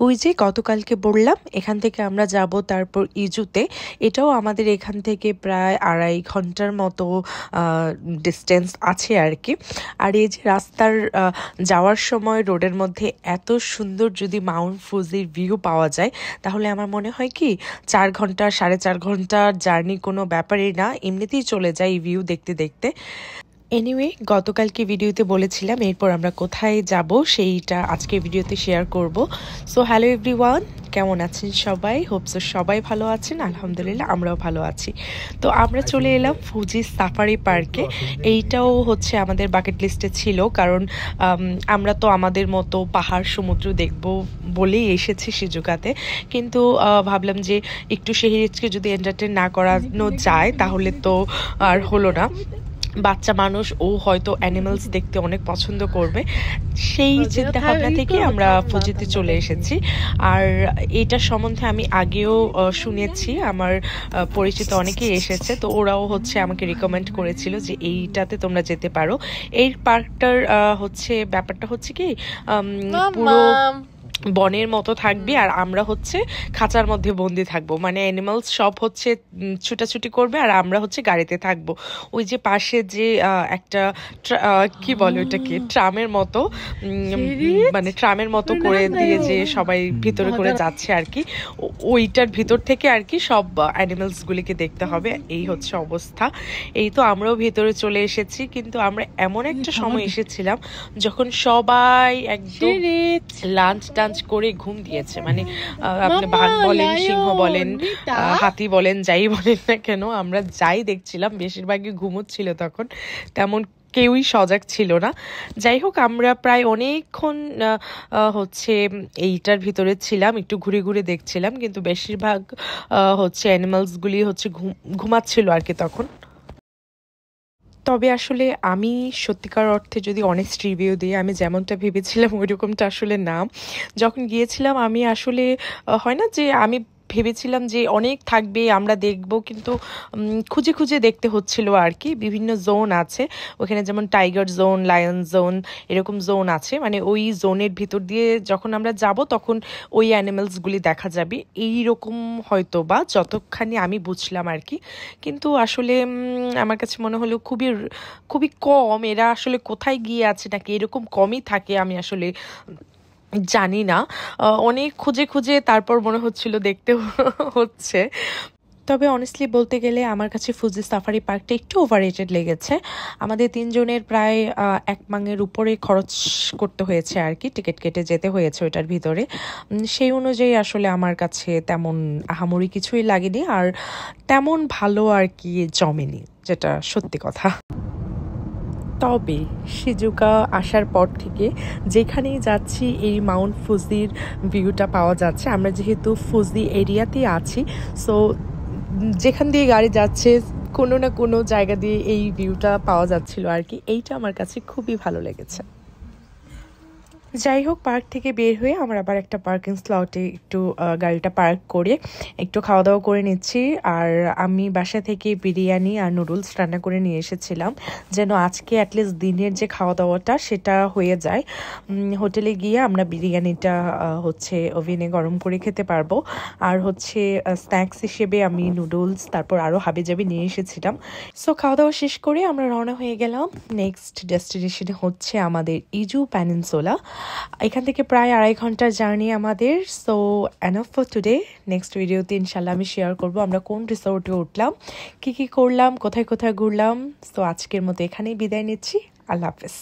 ওই যে গতকালকে বললাম এখান থেকে আমরা যাব তারপর ইজুতে। এটাও আমাদের এখান থেকে প্রায় 2.5 ঘন্টার মতো ডিস্টেন্স আছে আর কি। আর এই যে রাস্তার যাওয়ার সময় রোডের মধ্যে এত সুন্দর যদি মাউন্ট ফুজির ভিউ পাওয়া যায় তাহলে আমার মনে হয় কি 4 ঘন্টা 4.5 ঘন্টা জার্নি কোনো ব্যাপারই না, এমনিতেই চলে যায় এই ভিউ দেখতে দেখতে। এনিওয়ে, গতকালকে ভিডিওতে বলেছিলাম এরপর আমরা কোথায় যাব সেইটা আজকে ভিডিওতে শেয়ার করব। সো হ্যালো এভরিওয়ান, কেমন আছেন সবাই? হোপসো সবাই ভালো আছেন। আলহামদুলিল্লাহ আমরাও ভালো আছি। তো আমরা চলে এলাম ফুজি সাফারি পার্কে। এইটাও হচ্ছে আমাদের বাকেট লিস্টে ছিল, কারণ আমরা তো আমাদের মতো পাহাড় সমুদ্র দেখব বলেই এসেছি শিজুকাতে, কিন্তু ভাবলাম যে একটু শেহরিজকে যদি এন্টারটেন না করানো যায় তাহলে তো আর হলো না। বাচ্চা মানুষ, ও হয়তো অ্যানিমালস দেখতে অনেক পছন্দ করবে, সেই চিন্তা ভাবনা থেকে আমরা ফুজিতে চলে এসেছি। আর এইটার সম্বন্ধে আমি আগেও শুনেছি, আমার পরিচিত অনেকেই এসেছে, তো ওরাও হচ্ছে আমাকে রিকমেন্ড করেছিল যে এইটাতে তোমরা যেতে পারো। এই পার্কটার হচ্ছে ব্যাপারটা হচ্ছে কি পুরো বনের মতো থাকবে আর আমরা হচ্ছে খাঁচার মধ্যে বন্দি থাকবো, মানে অ্যানিমালস সব হচ্ছে ছুটাছুটি করবে আর আমরা হচ্ছে গাড়িতে থাকবো। ওই যে পাশে যে একটা কি বলে ওটাকে, ট্রামের মতো, মানে ট্রামের মতো করে দিয়ে যে সবাই ভিতরে করে যাচ্ছে আর কি, ওইটার ভিতর থেকে আর কি সব অ্যানিমালস গুলিকে দেখতে হবে। এই হচ্ছে অবস্থা। এই তো আমরাও ভেতরে চলে এসেছি, কিন্তু আমরা এমন একটা সময় এসেছিলাম যখন সবাই একদম লাঞ্চ করে ঘুম দিয়েছে, মানে আপনি বাঘ বলেন, সিংহ বলেন, হাতি বলেন, যাই বলেন না কেন, আমরা যাই দেখছিলাম বেশিরভাগই ঘুমোচ্ছিল তখন, তেমন কেউই সজাগ ছিল না। যাই হোক, আমরা প্রায় অনেকক্ষণ হচ্ছে এইটার ভিতরে ছিলাম, একটু ঘুরে ঘুরে দেখছিলাম, কিন্তু বেশিরভাগ হচ্ছে অ্যানিমালসগুলি হচ্ছে ঘুমাচ্ছিল আর কি তখন। তবে আসলে আমি সত্যিকার অর্থে যদি অনেস্ট রিভিউ দিই, আমি যেমনটা ভেবেছিলাম ওইরকমটা আসলে না। যখন গিয়েছিলাম আমি আসলে হয় না যে আমি ভেবেছিলাম যে অনেক থাকবে আমরা দেখব, কিন্তু খুঁজে খুঁজে দেখতে হচ্ছিল আর কি। বিভিন্ন জোন আছে ওখানে, যেমন টাইগার জোন, লায়ন জোন, এরকম জোন আছে, মানে ওই জোনের ভিতর দিয়ে যখন আমরা যাব তখন ওই অ্যানিমালসগুলি দেখা যাবে, এইরকম হয়তো বা যতখানি আমি বুঝলাম আর কি। কিন্তু আসলে আমার কাছে মনে হলো খুবই খুবই কম, এরা আসলে কোথায় গিয়ে আছে নাকি এরকম কমই থাকে, আমি আসলে জানি না। অনেক খুঁজে খুঁজে তারপর মনে হচ্ছিল দেখতে হচ্ছে। তবে অনেস্টলি বলতে গেলে আমার কাছে ফুজি সাফারি পার্কটা একটু ওভাররেটেড লেগেছে। আমাদের 3 জনের প্রায় 1 মাঙের উপরে খরচ করতে হয়েছে আর কি, টিকিট কেটে যেতে হয়েছে ওইটার ভিতরে। সেই অনুযায়ী আসলে আমার কাছে তেমন আহামরি কিছুই লাগেনি, আর তেমন ভালো আর কি জমেনি, যেটা সত্যি কথা। তবে শিজুকা আসার পর থেকে যেখানেই যাচ্ছি এই মাউন্ট ফুজির ভিউটা পাওয়া যাচ্ছে। আমরা যেহেতু ফুজি এরিয়াতেই আছি, সো যেখান দিয়ে গাড়ি যাচ্ছে কোনো না কোনো জায়গা দিয়ে এই ভিউটা পাওয়া যাচ্ছিল আর কি। এইটা আমার কাছে খুবই ভালো লেগেছে। যাই হোক, পার্ক থেকে বের হয়ে আমরা আবার একটা পার্কিং স্লটে একটু গাড়িটা পার্ক করে একটু খাওয়া দাওয়া করে নিচ্ছি। আর আমি বাসা থেকে বিরিয়ানি আর নুডলস রান্না করে নিয়ে এসেছিলাম, যেন আজকে অ্যাটলিস্ট দিনের যে খাওয়া দাওয়াটা সেটা হয়ে যায়। হোটেলে গিয়ে আমরা বিরিয়ানিটা হচ্ছে ওভেনে গরম করে খেতে পারবো। আর হচ্ছে স্ন্যাক্স হিসেবে আমি নুডলস তারপর আরও হাবিজাবি নিয়ে এসেছিলাম। সো খাওয়া দাওয়া শেষ করে আমরা রওনা হয়ে গেলাম। নেক্সট ডেস্টিনেশনে হচ্ছে আমাদের ইজু প্যানিনসুলা। এখান থেকে প্রায় 2.5 ঘন্টার জার্নি আমাদের। So enough for today. Next ভিডিওতে ইনশাল্লাহ আমি শেয়ার করবো আমরা কোন রিসোর্টে উঠলাম, কি কি করলাম, কোথায় কোথায় ঘুরলাম। সো আজকের মতো এখানেই বিদায় নিচ্ছি। আল্লাহ হাফেজ।